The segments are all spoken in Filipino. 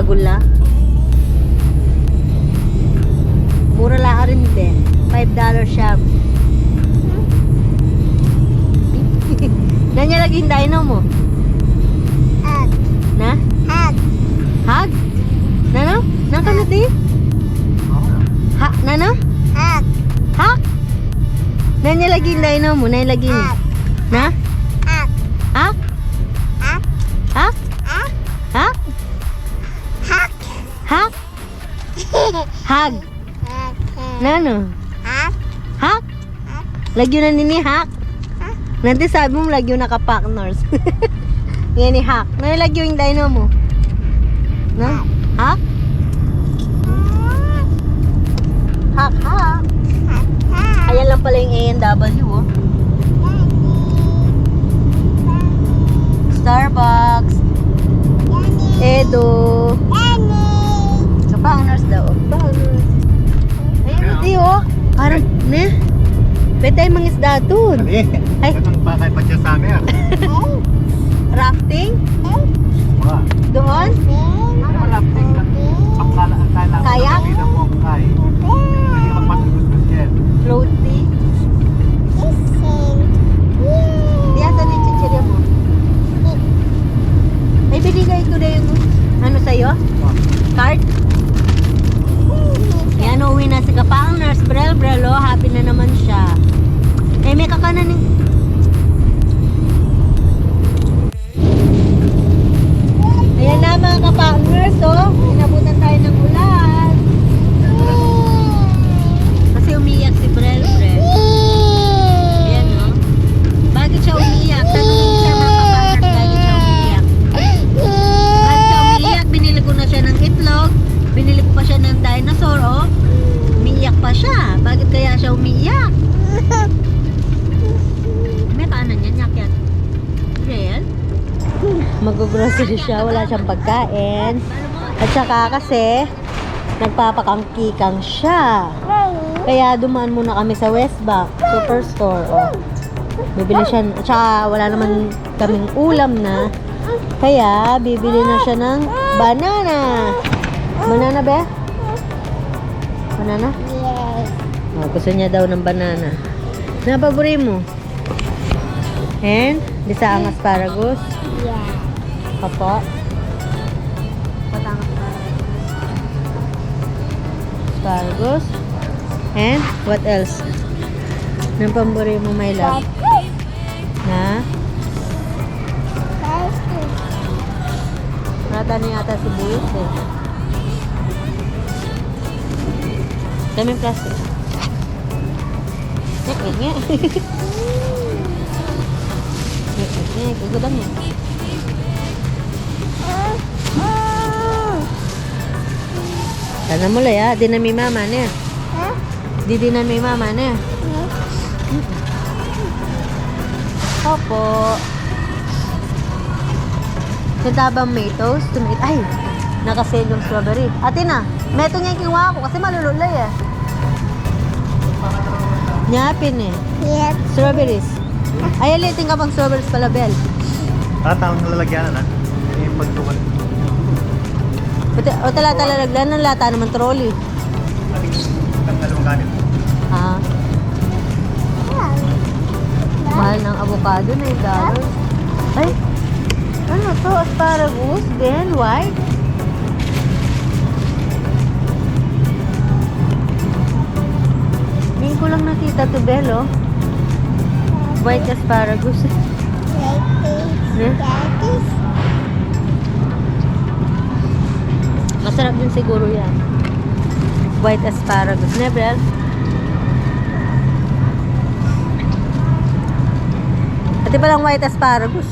gula. Mura lang rin din. $5 siya. Nanya lagi hindahin mo? Hug. Na? Hug. Hug? Nano? Naka na di? Ha? Nano? Hug. Hug? Nanya lagi hindahin mo? Nanya lagi ni? Hug. Na? Hug. Hug? Hug. Hug? Hug. Hug? Hug. Hug? Hug? Nano? Hug. Hug? Lagyo na nini hug? Nanti sabi mo lagyo na ka-partners. Yan ni hug. Nano lagyo yung dino mo? No? Hug? Hug, hug. Ayan lang pala yung A&W, oh. Starbucks. Edo. Ka-partners daw. Partners. Ayun, hindi, oh. Parang, ne? Pwede tayo mangisda dun. Ay, Ay. anong pakay pa siya sa amin? Rafting? Wala. Doon? Ano rafting lang? Pagkalaan tayo lang. Kayak? Hindi na po ang kay. Hindi magpatulos yan. Floating? Di ata na yung chichirya mo. Ay, binigay ko na yung ano sa'yo? Card? Yan, uwi na si Kapangers. Brel, oh. Happy na naman siya. Eh, may kakanan eh. Ayan na mga Kapangers, oh. Inabutan tayo ng ulan. Kasi umiyak si Brel. Ayan, oh. Bakit siya umiyak? Tanungin siya mga Kapangers, bakit siya umiyak? Bakit siya umiyak? Binili ko na siya ng itlog. Binili ko pa siya ng dinosaur, oh. Umiiyak pa siya. Bakit kaya siya umiiyak? May kanan yan, yakyat. Real? Mag-grocery siya, wala siyang pagkain. At saka kasi, nagpapakangkikang siya. Kaya dumaan muna kami sa Westbank Superstore. Oh. Bibili siya, at saka wala naman kaming ulam na. Kaya, bibili na siya ng banana. Banana ba? Banana? Yes. Oh, gusto niya daw ng banana. Napaburi mo? And, bisaang asparagus. Yeah. Papo. Patang asparagus. And, what else? Nang pamburi mo, my love? Na? Rata niya ata si Buwis eh. Daming plastic. Ngek. Ngek. Igudan niya. Sana mo ya, di na may mama niya. Di na may mama niya. Opo. Sintabang may toast. Ay, nakasale yung strawberry. Ate na, meto niya yung kinuha ko kasi malululay eh. Nyapin eh. Yes. Strawberries. Ay, alitin ka pang strawberries pala, Bel. Tatawang nalalagyan na. Yung pagtukan. O tala-talalaglan ng lata naman trolley. Ang dalawang ganit. Ah, mahal ng avocado na $8. Ay, ano to? Asparagus, then white. Ngayon ko lang nakita to, Bel, oh. White asparagus. Ne? Masarap din siguro yan. White asparagus. Ne, Bel? Pati palang white asparagus.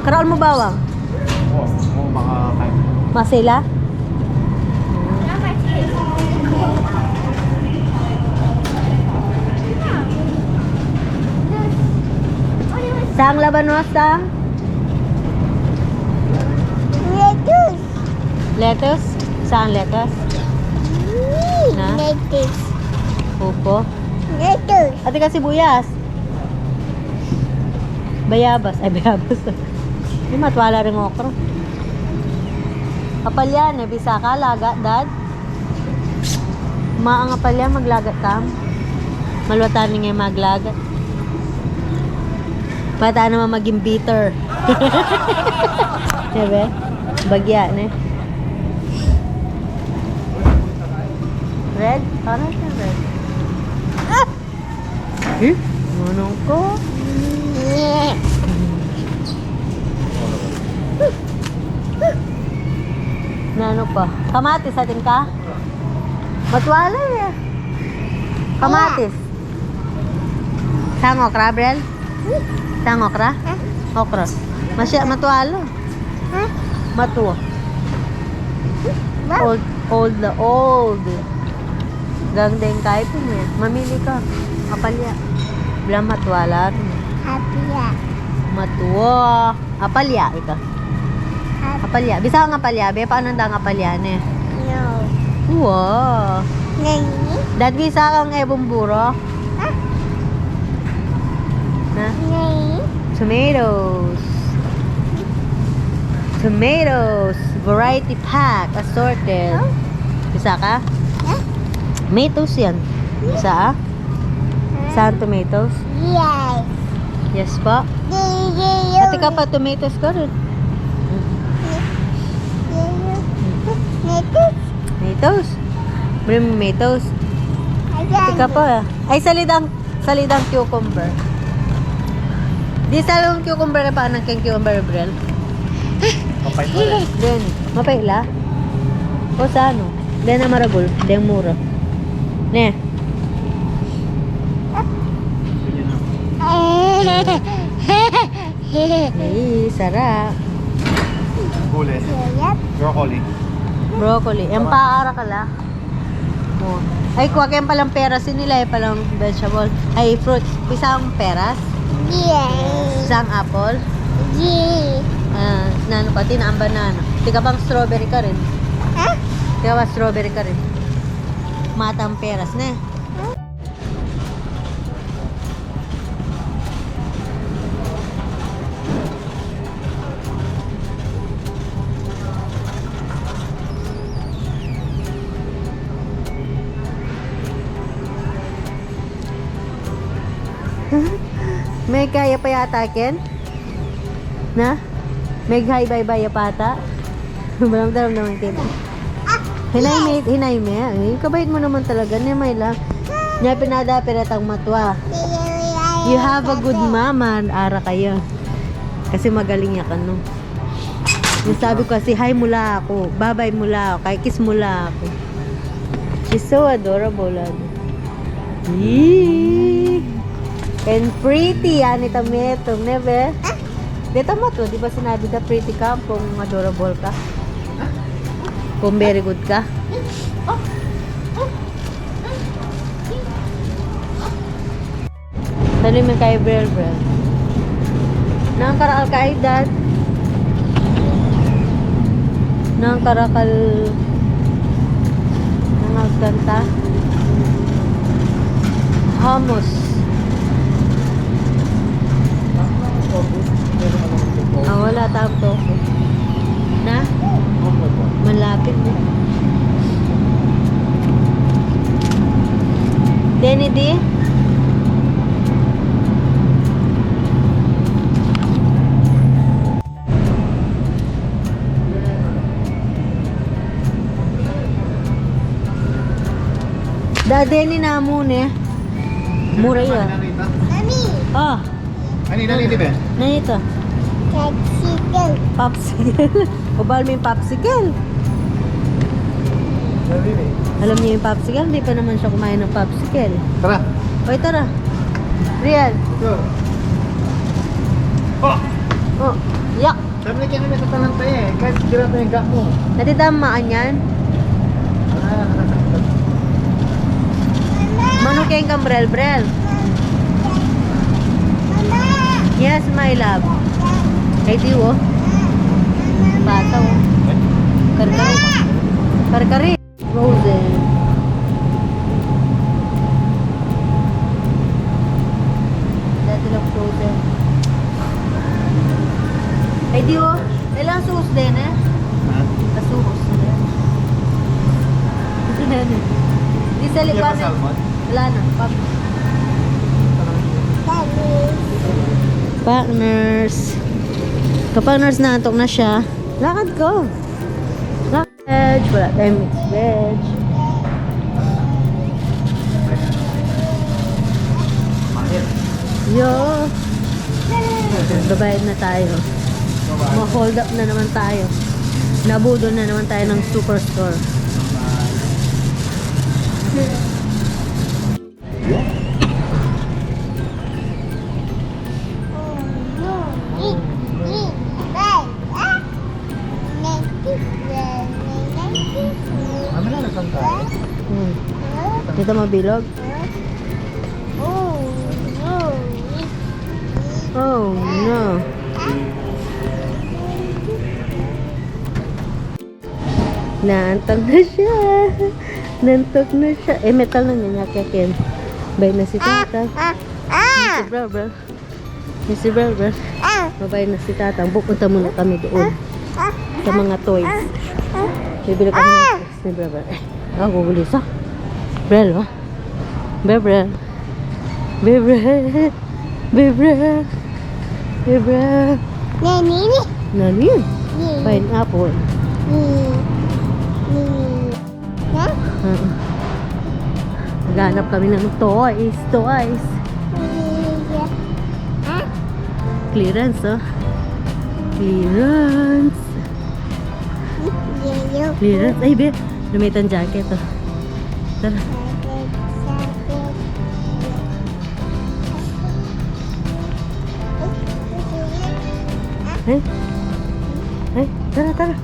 Karaon mo bawang? Oo, baka kayo. Masila? Sang labanos, sang? Lettuce. Lettuce? Saan lettuce? Na? Lettuce. Upo? Lettuce. Ate kasi buyas. Bayabas. Ay, bayabas. Yung matwala rin okra. Apalya, ne, bisa ka, laga, dad? Maang apalya, maglagat ka? Malwatan ni nga maglagat. Bata naman maging bitter. Diba? Bagya, ne? Red? Ano siya, red? Ah! Eh? Manong ko? Nano pa? Kamatis atin ka? Matwala eh. Kamatis. Sang okra, Brel? Sang okra? Okra. Masya, matwala. Matuwa. Old. Gangdeng kahit yun eh. Mamili ka. Apalya. Bilang matwala. Apia. Matuwa. Apalya, ika. Apalya. Bisa ka apalya, be? Paano nang apalya, ne? No. Wow. Nani? Dad, bisa kang ebong buro? Na? Nani? Tomatoes. Variety pack. Assorted. Bisa ka? Tomatoes yan. Bisa ah? Saan tomatoes? Yes. Yes po. Pati ka pa tomatoes ka rin. Tomatoes. Bring mo tomatoes. Pati ka pa. Ay, salidang cucumber. Di salong cucumber na pa anang keng cucumber, Brel. Papay pa rin. Then, mapayla? O sa ano? Then na maragol. Then mura. Ne. Ay, sarap. Gulay. Broccoli. Broccoli. Yung paara ka la. Oh. Ay, kuha kayong palang peras nila. Palang vegetable. Ay, fruits. Isang peras. Yes. Isang apple. Yes. Nano pa, ang banana. Tika bang strawberry ka rin? Huh? Tika ba strawberry ka rin? Matang peras na. May kaya pa yata, Ken? Na? May hay-bay-bay pa ata? Maramdaram naman, Ken. Hinay me. Ay, kabait mo naman talaga. May lang. Nya pinada piratang matwa. You have a good mama. Ara kayo. Kasi magaling ya ka, no? Yung sabi ko kasi, hi mula ako. Bye-bye mula ako. Kay kiss mula ako. She's so adorable. Yee! And pretty, yan ito metong, nebe? Dito mo to, di ba sinabi ka pretty ka, kung adorable ka? Kung very good ka? Dali mo kay Brel. Nang karakal ka ay dad. Nang karakal nang agkanta. Hummus. Wala tayong tofu. Na? Malapit mo. Denny D? Denny na muna. Mura yun. Mami. Oh, Ani, naliti ba? na ito. Popsicle. Popsicle. Ubal mo yung popsicle. Naliti. Alam niyo yung popsicle? Hindi pa naman siya kumain ng popsicle. Tara. Oy, tara. Rian. Go. Oh! Oh, yak. Sabi na kaya namin sa tanan tayo eh. Kahit sira tayo yung gap mo. Natitamaan yan. Mano kayong kambrel, Brel? Yes, my love. Kay Diwo. Bata, oh. Karkari. Karkari. Frozen. Dati lang frozen. Kay Diwo. Ilang sauce din eh? Ha? Kasuhos. Di sa Hindi lipan. pa salmon? Wala na. Partners. Kapag nurse na antok na siya, lakad ko. Lakad. Wala tayong mixed veg. Mahir. Yo. Babayad na tayo. Ma-hold up na naman tayo. Nabudol na naman tayo ng superstore. Mami na lang tayo. Dito mabilog. Oh no. Naantok na siya. Nantok na siya. Eh, metal na niya kakin. Bay na si Tata. Mr. Brother. Mr. Brother. Babay na si Tata. Pupunta muna kami doon. Sa mga toys. Bibili kami ng toys ni Brother. Ah, gugulis ah. Brel, oh. Brel. Brel. Brel. Brel. Nani? Pineapple. Naghanap kami ng toys. Clearance, oh. Clearance. Ay, be. Lumitan jacket, oh. Tara. Ay, tara. Tara.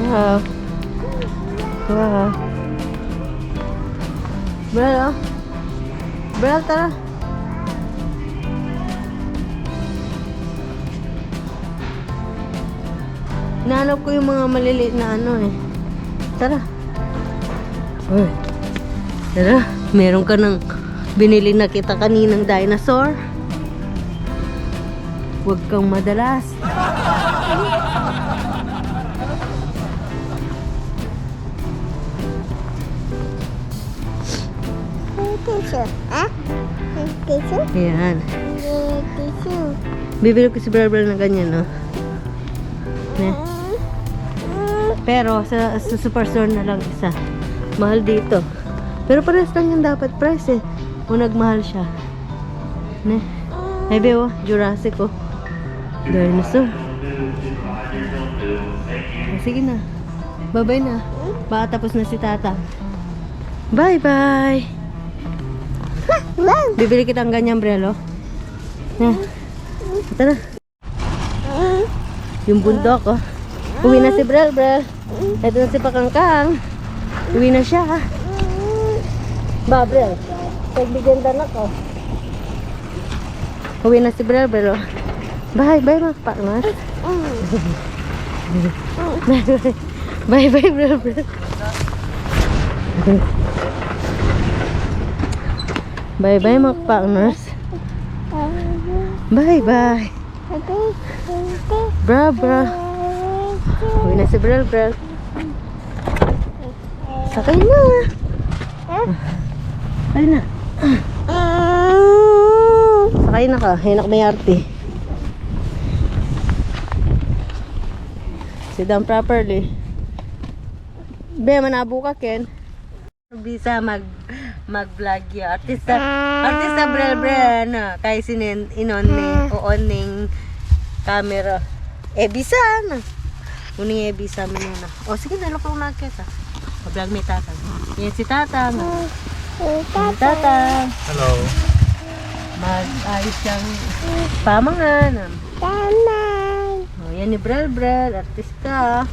Wow. Wow. Brel, oh. Brel, tara. Nahanap ko yung mga maliliit na ano eh. Tara. Uy. Tara. Meron ka ng binili na kita kaninang dinosaur. Huwag kang madalas. Ayan. Bibili ko si Brother na ganyan, no? Pero sa superstore na lang isa. Mahal dito. Pero parehas lang yung dapat price eh. Kung nagmahal siya. Ne? Ay, oh, Jurassic, oh. Dinosaur. Sige na. Bye-bye na. Baka tapos na si Tata. Bye-bye. Bibili kitang ganyan, Brelo. Tara. Yung bundok, oh. Uwi na si Brel. Ito na si Pakangkang. Uwi na siya. Ba, Brel? Pagbigyan na ko. Uwi na si Brel, oh. Bye, mga partners. Bye, Brel. Bye, mga partners. Bye. Bra. Uwi na si Brel. Sakay na. Sakay na. Sakay na ka. Hinak may arte. Sit down properly. Be, manabo ka, Ken. Bisa mag-vlog ya. Artista Brel, no? Kaya inon ning camera. Bisa na. Uning bisa mo na. O sige, naloko na kita. Mag-vlog may Tata. Yan si Tata. Tata. Hello. Mag-ayos siyang pamangan. Tama. Oh, yan ni Brel, artista.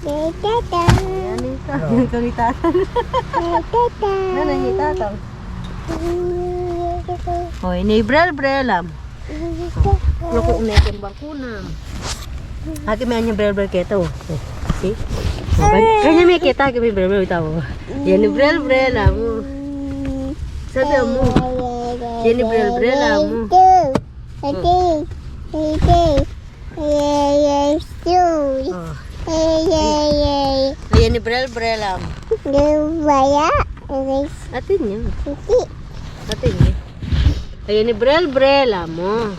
Tata. Yan ito. Ito ni Tatang. Tata. Ano ni Tatang? Oh, ini Brel, Loko umitin bangkunam. Aki may anya Brel kita oh. See? Kanya may kita aki may Brel tahu. Yan ni Brel mo. Sabi mo. Yan ni Brel mo. Oh. Ayan ni Brel mo. Atin niya. Atin niya. Ayan ni Brel mo.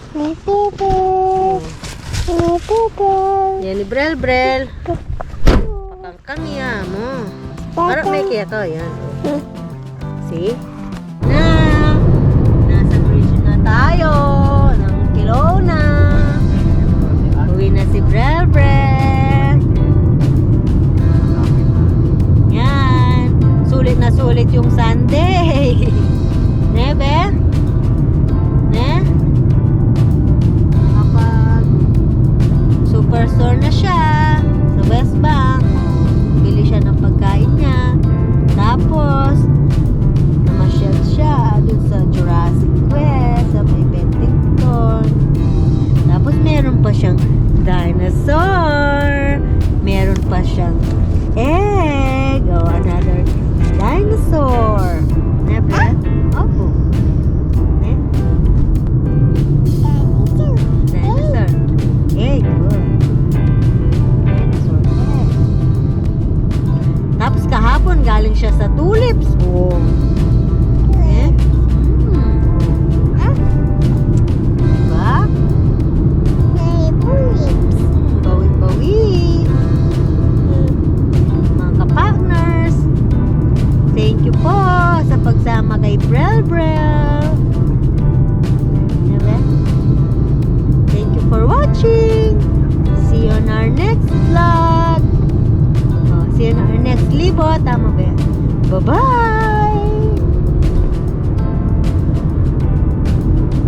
Yan ni Brel. Pakangkang niya mo. Parang may kaya to. Yan. See? Now, nasa bridge na tayo. Ng Kelowna. Uwi na si Brel. Yan. Sulit na sulit yung Sunday. Nebe? Ne? Kapag superstore na siya sa West Bank, bili siya ng pagkain niya. Tapos, namasyal siya dun sa Jurassic Quest, sa may Penticton. Tapos, meron pa siyang dinosaur. Meron pa siyang egg. O, another dinosaur. Nebe? Opo. Ne? Dinosaur. Egg. Oh. Dinosaur egg. Tapos kahapon galing siya sa tulips. Oh. Eh? Diba? Bawi-bawi. Mga ka-partners, thank you po sa pagsama kay Brel. Diba? Thank you for watching. See you on our next vlog. Oh, see you on our next libo. Tama ba yan? Bye-bye!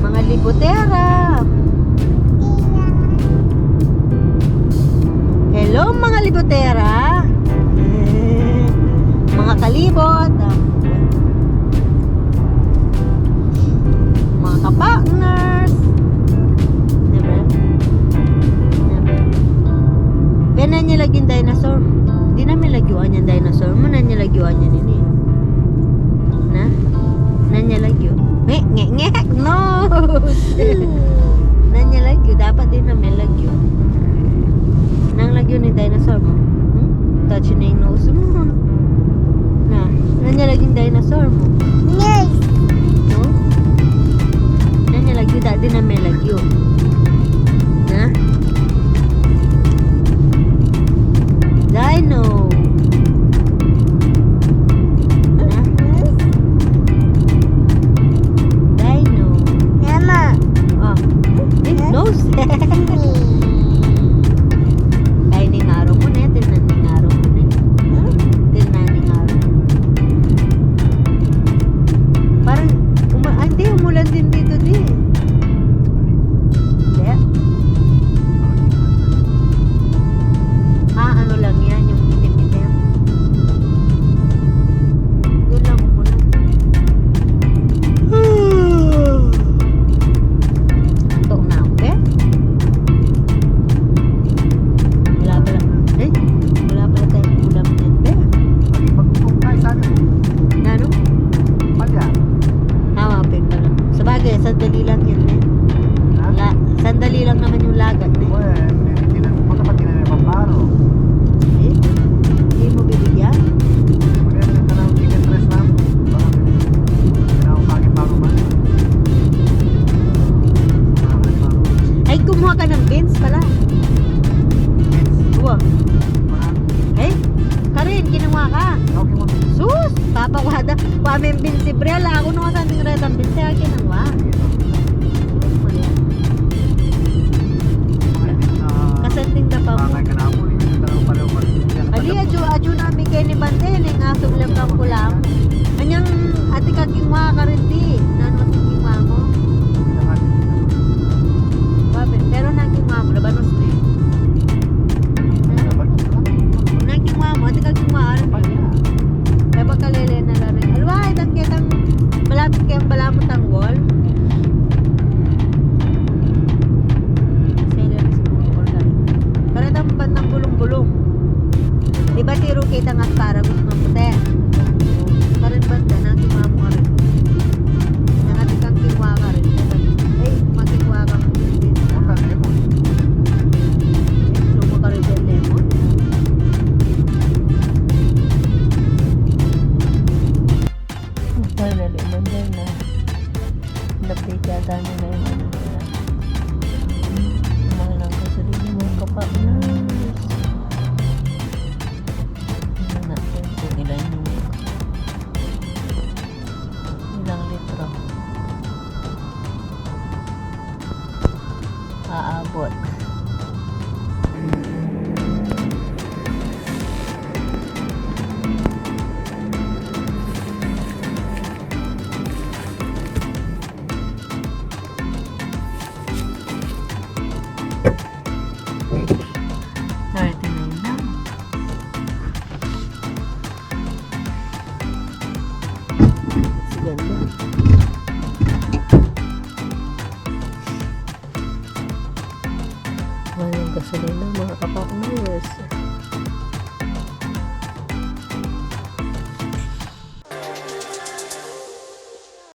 Mga libotera. Hello mga libotera. Mga kalibot. Mga ka-partners. Diba? Bena niya laging dinosaur mo. Di namin lagyuan yung dinosaur mo. Na niya lagyuan yan ini. Na? Na niya lagyo. Nge. No! Na niya lagyo. Dapat din namin lagyo. Nang lagyo ni dinosaur mo. Touch na yung nose mo. Na niya laging dinosaur mo. No? Na niya lagyo. Dati namin lagyo. Na? Dino. Na? Dino. Oh. Nose. Kaya ning araw mo na. Tinan ning araw mo na. Tinan ning araw. Parang, hindi, umulan din dito din. Hindi. Ano lang yan, yung itim-itim. Doon lang umulan. Antok na ako, be? Wala pala tayong ulam din, be? Ano? Hawapin ka lang. Sabagay, sandali lang yan, eh. Sandali lang naman yung lagat, eh. Hindi mo bibigyan? Ay, kumuha ka ng beans pala. Uwa. Ay, Karin, kinuha ka. Sus! Papakwada. Paming beans si Brel. Ako nung saan yung retang beans. Kaya kinuha. Kasanting na pa mo. Ali, adyo namin kayo ni Bante. Ning asong lang kang kulang. Anyang Ati kakingwa ka rin di. Nano mas kingwa mo? Babe, pero nang kingwa mo, labanos na eh. Nang kingwa mo, ati kakingwa ka rin di. Kaya pagkalele na lang rin. Alwa, itat kitang malapit kayang balamot ang wall. Celery siguro or like. Karatang bandang bulong-bulong. Di ba tiro kitang asparagus ng puti? Karin banda, nang kingwa mo ka rin. Nang ati kang kingwa ka rin. Ay, makingwa ka rin. Sumo ka rin din lemon. Finally, mandar na. Napdate yata nila yung ano nila. Mahal lang kasi rin yung mga kapartners. Tingnan natin kung ilan yung ilang litro aabot. Ganda. Mahal yung gasolina mga kapartners.